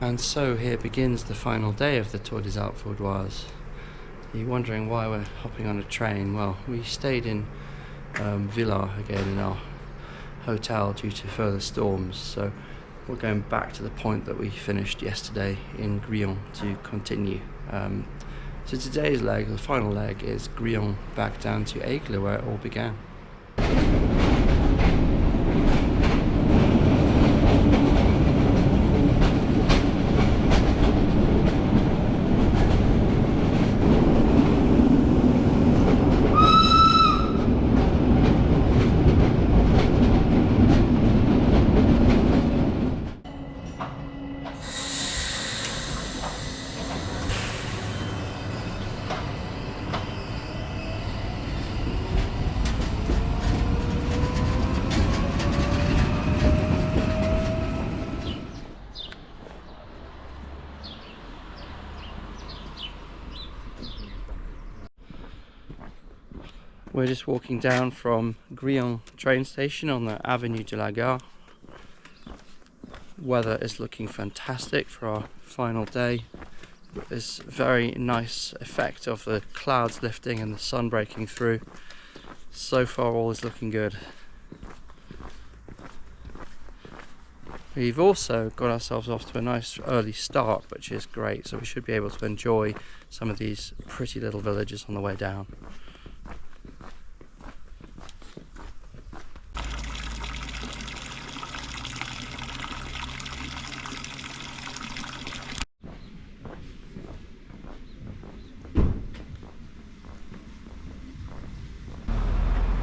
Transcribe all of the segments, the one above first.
And so here begins the final day of the Tour des Alpes Vaudoises. You're wondering why we're hopping on a train. Well, we stayed in Villars again in our hotel due to further storms, so we're going back to the point that we finished yesterday in Gryon to continue. So today's leg, the final leg, is Gryon back down to Aigle where it all began. We're just walking down from Gryon train station on the Avenue de la Gare. Weather is looking fantastic for our final day. This very nice effect of the clouds lifting and the sun breaking through. So far all is looking good. We've also got ourselves off to a nice early start, which is great, so we should be able to enjoy some of these pretty little villages on the way down.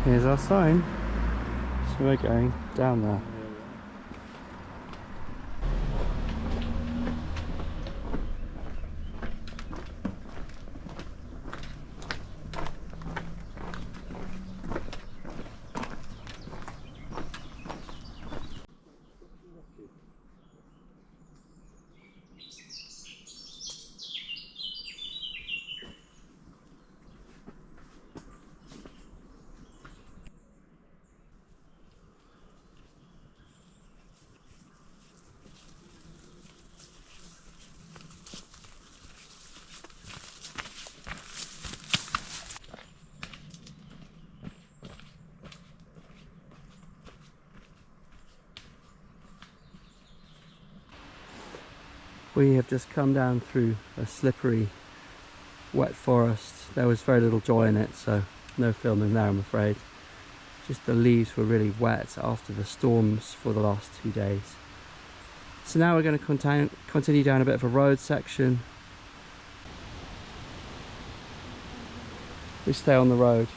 Here's our sign, so we're going down there. We have just come down through a slippery, wet forest. There was very little joy in it, so no filming there, I'm afraid. Just the leaves were really wet after the storms for the last 2 days. So now we're going to continue down a bit of a road section. We stay on the road.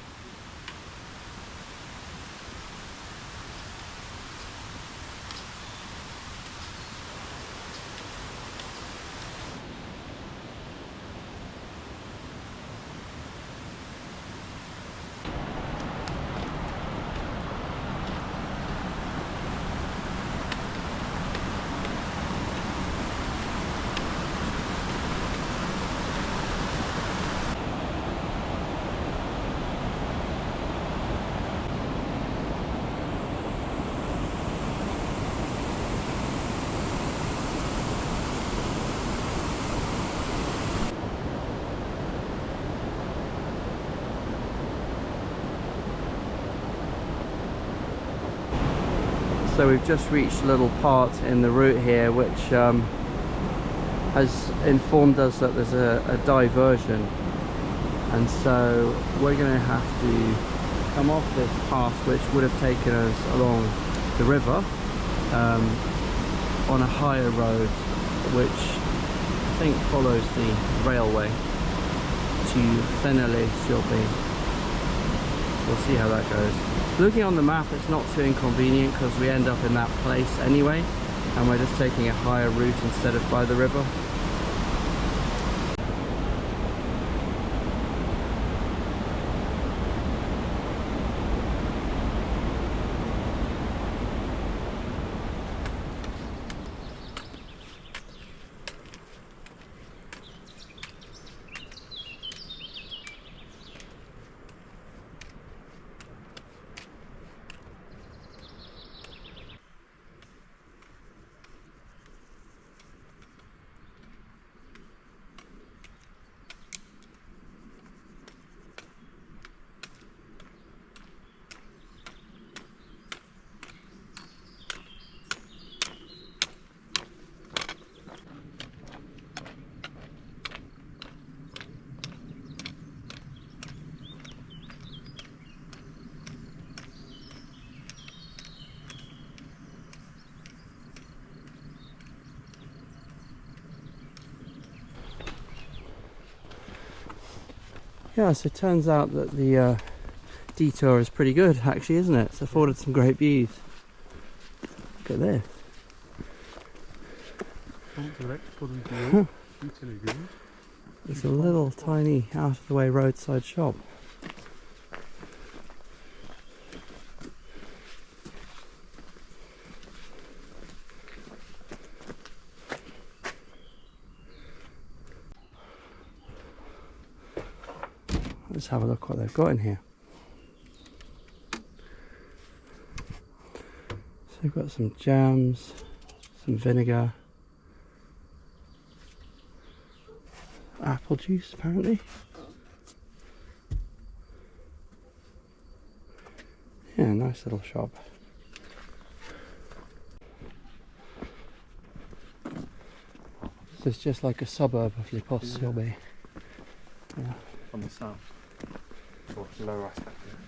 So we've just reached a little part in the route here which has informed us that there's a diversion, and so we're going to have to come off this path which would have taken us along the river on a higher road which I think follows the railway to Feneley-sur-Bie. We'll see how that goes. Looking on the map, it's not too inconvenient because we end up in that place anyway, and we're just taking a higher route instead of by the river. Yeah, so it turns out that the detour is pretty good actually, isn't it? It's afforded some great views. Look at this. It's a little tiny out of the way roadside shop. Let's have a look what they've got in here. So we've got some jams, some vinegar, apple juice apparently. Yeah, nice little shop. This is just like a suburb of Les Postes-sur-Bay. Yeah. On the south, or lower aspect of it.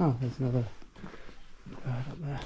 Oh, there's another bird up there.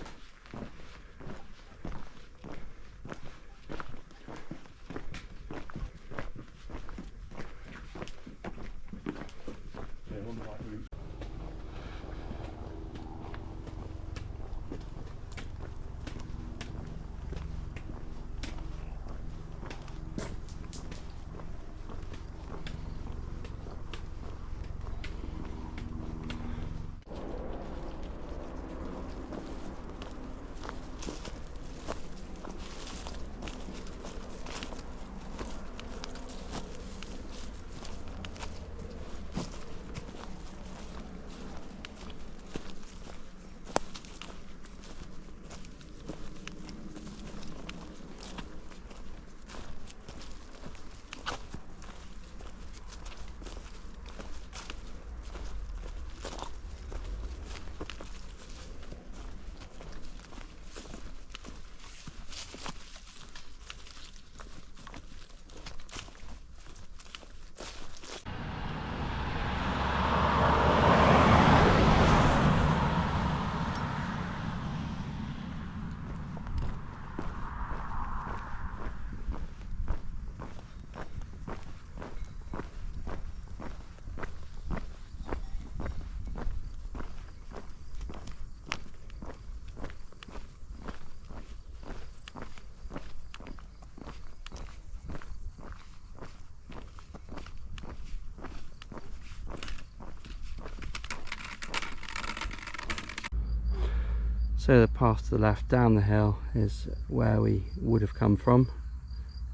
So the path to the left down the hill is where we would have come from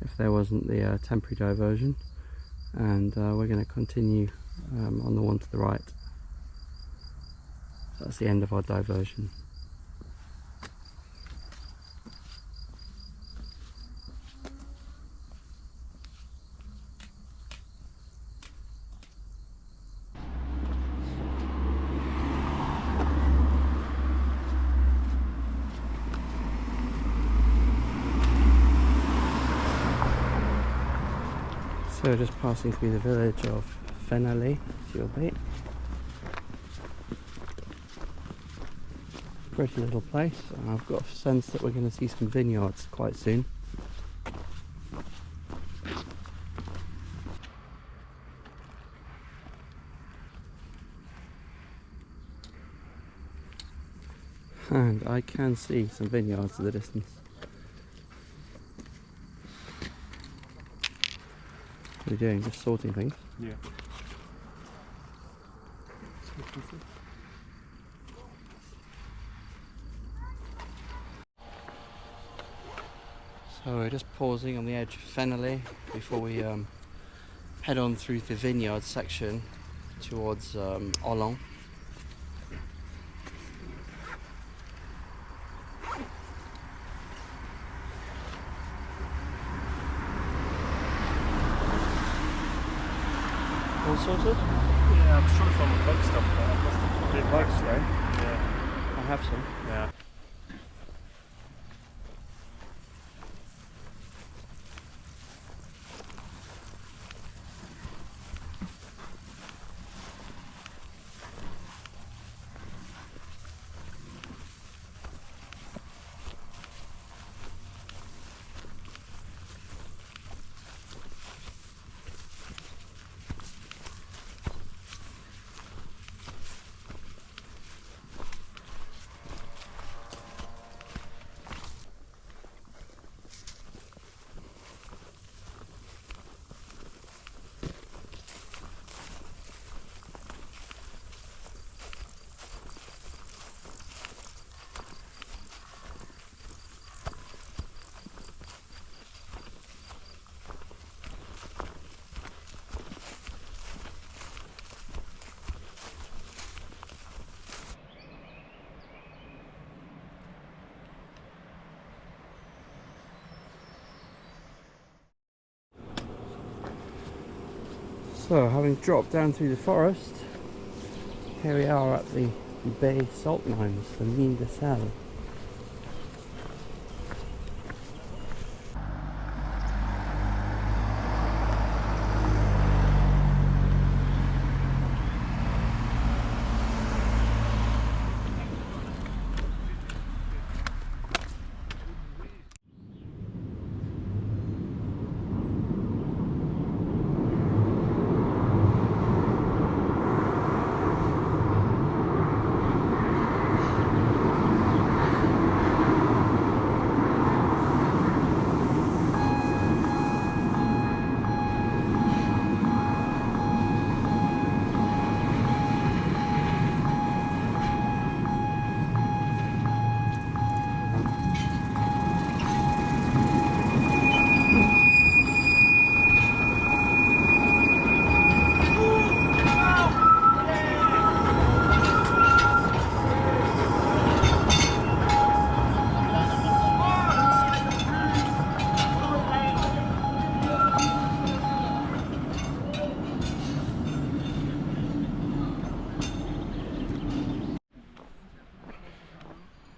if there wasn't the temporary diversion, and we're going to continue on the one to the right. So that's the end of our diversion. So just passing through the village of Fenalley-sur-Bay. Pretty little place. I've got a sense that we're going to see some vineyards quite soon. And I can see some vineyards in the distance. What are you doing? Just sorting things? Yeah. So we're just pausing on the edge of Fenalley before we head on through the vineyard section towards Hollande. All sorted? Yeah, I'm trying to find the bug stuff, but I must have been Bug spray? Yeah. I have some. Yeah. So, having dropped down through the forest, here we are at the Bay salt mines, the Mine de Sal.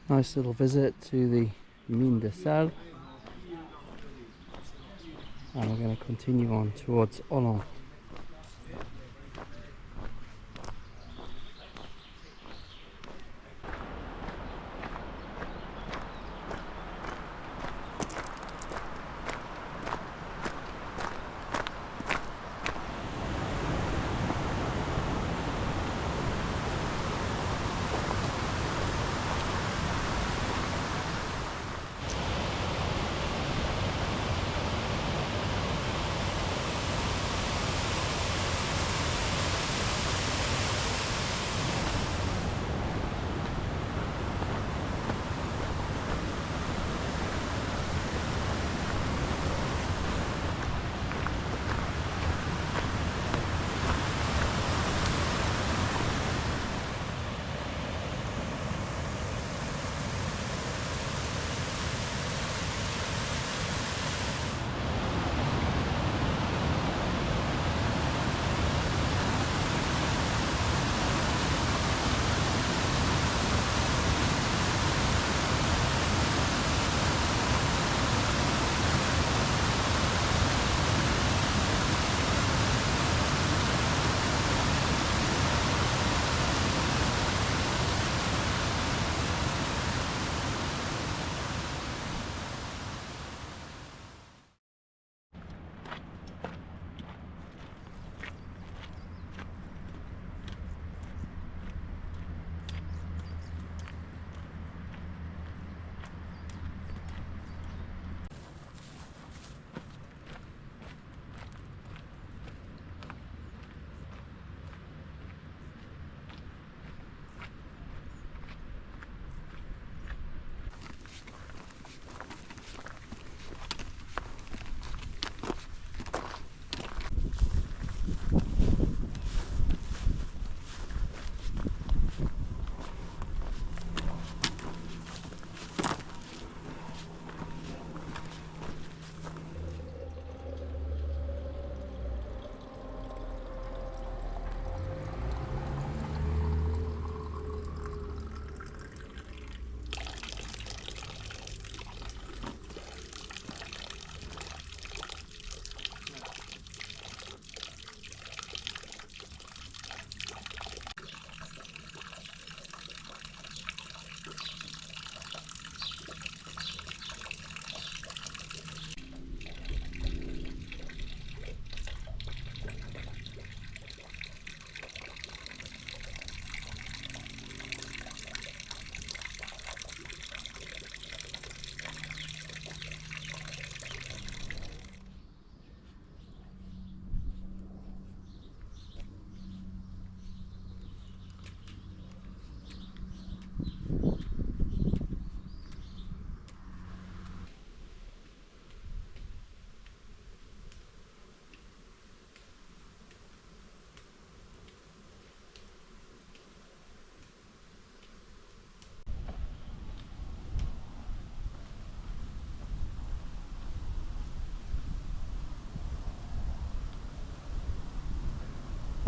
Nice little visit to the Mine de Sal, and we're going to continue on towards Hollande.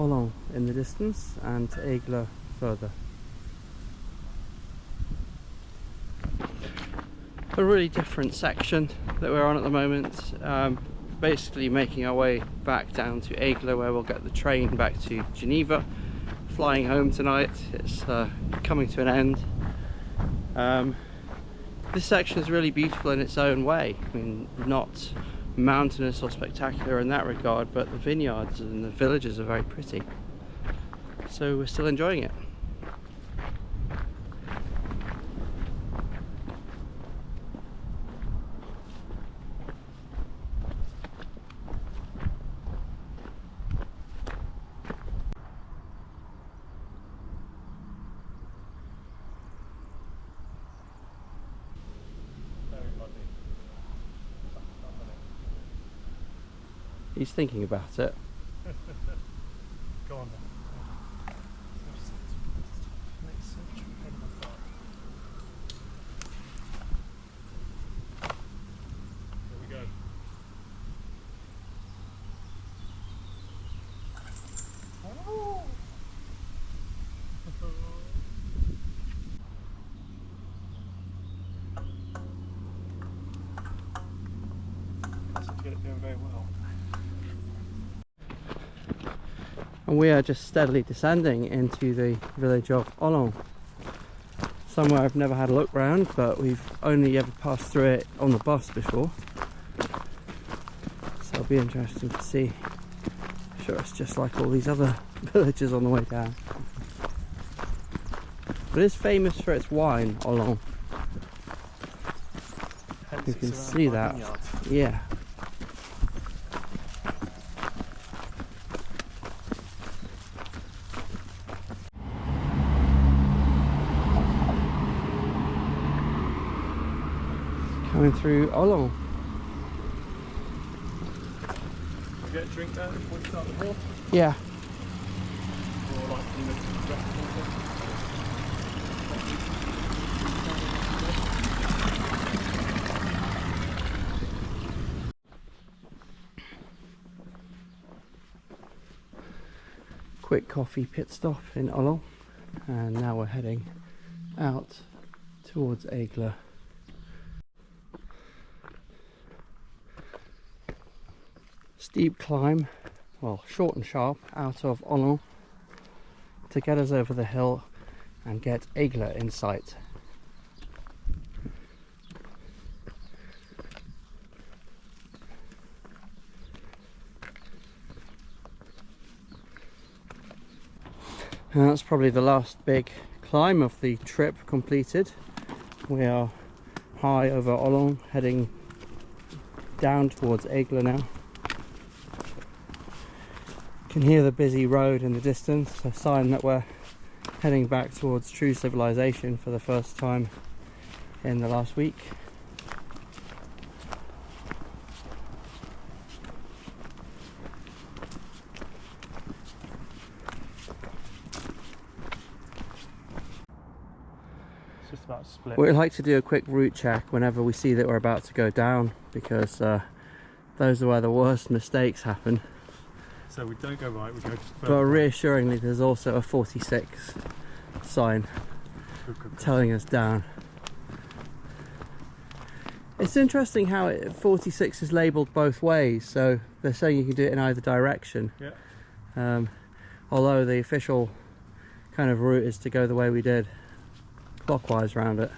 Olon in the distance and Aigle further. A really different section that we're on at the moment. Basically making our way back down to Aigle, where we'll get the train back to Geneva. Flying home tonight. It's coming to an end. This section is really beautiful in its own way. I mean, not mountainous or spectacular in that regard, but the vineyards and the villages are very pretty. So we're still enjoying it. He's thinking about it. Go on then. Here we go. Oh. Seems to get it doing very well. And we are just steadily descending into the village of Olon. Somewhere I've never had a look round, but we've only ever passed through it on the bus before. So it'll be interesting to see. I'm sure it's just like all these other villages on the way down. But it is famous for its wine, Olon. You can see that. Yeah. Coming through Olon. Get a drink there before you start the walk? Yeah. Or like, you know, Quick coffee pit stop in Olon, and now we're heading out towards Aigle. Steep climb, well, short and sharp, out of Olon to get us over the hill and get Aigle in sight. And that's probably the last big climb of the trip completed. We are high over Olon, heading down towards Aigle now. You can hear the busy road in the distance, a sign that we're heading back towards true civilization for the first time in the last week. it's just about split. We like to do a quick route check whenever we see that we're about to go down, because those are where the worst mistakes happen. So we don't go right, we go further. But reassuringly, there's also a 46 sign telling us down. It's interesting how 46 is labelled both ways, so they're saying you can do it in either direction. Yeah. Although the official kind of route is to go the way we did, clockwise round it.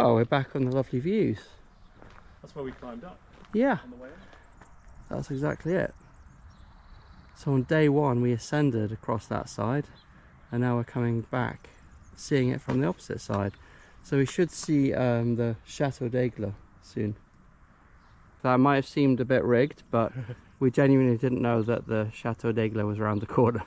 Oh, we're back on the lovely views. That's where we climbed up. Yeah, On the way up. that's exactly it. So on day one we ascended across that side, and now we're coming back, seeing it from the opposite side. So we should see the Chateau d'Aigle soon. That might have seemed a bit rigged, but we genuinely didn't know that the Chateau d'Aigle was around the corner.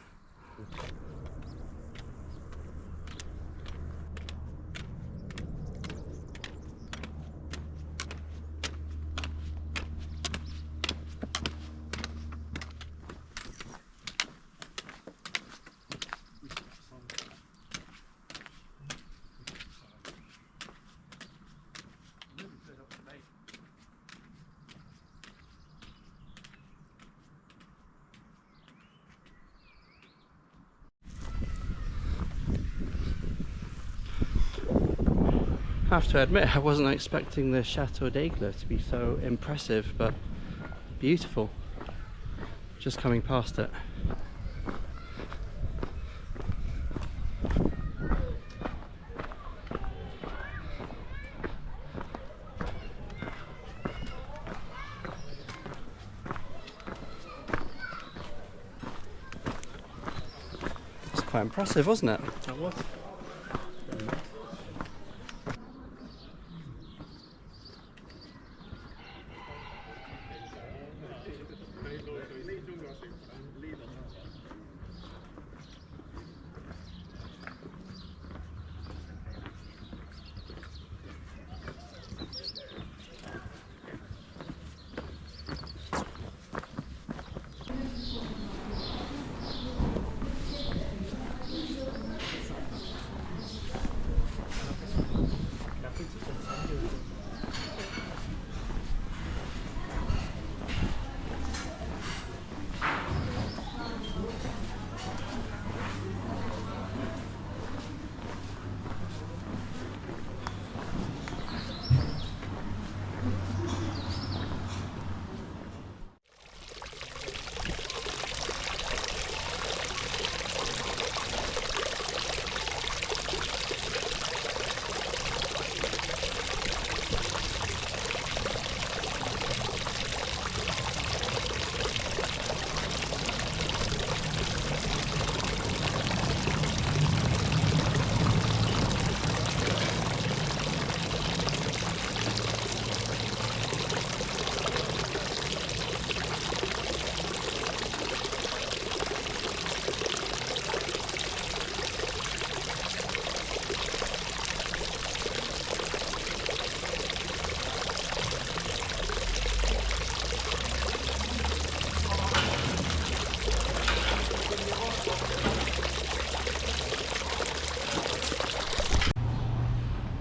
I have to admit, I wasn't expecting the Chateau d'Aigle to be so impressive, but beautiful. Just coming past it. It's quite impressive, wasn't it? That was.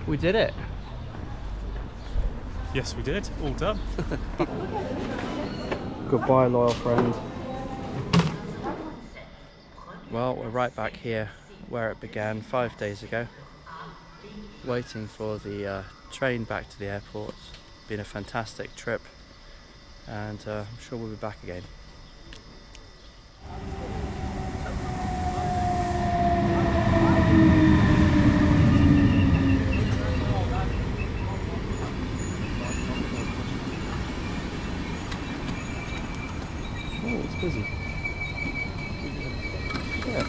We did it. Yes, we did. All done. Goodbye, loyal friend. Well, we're right back here where it began 5 days ago, waiting for the train back to the airport. It's been a fantastic trip, and I'm sure we'll be back again. Oh, it's busy. Yeah.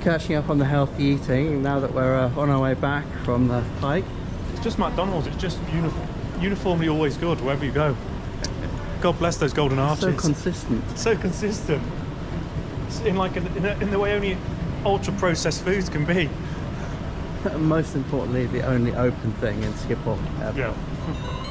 Catching up on the healthy eating now that we're on our way back from the hike. It's just McDonald's. It's just uniformly always good wherever you go. God bless those golden arches. So consistent. So consistent. It's in the way only ultra processed foods can be. And most importantly, the only open thing in Schiphol Airport. Yeah.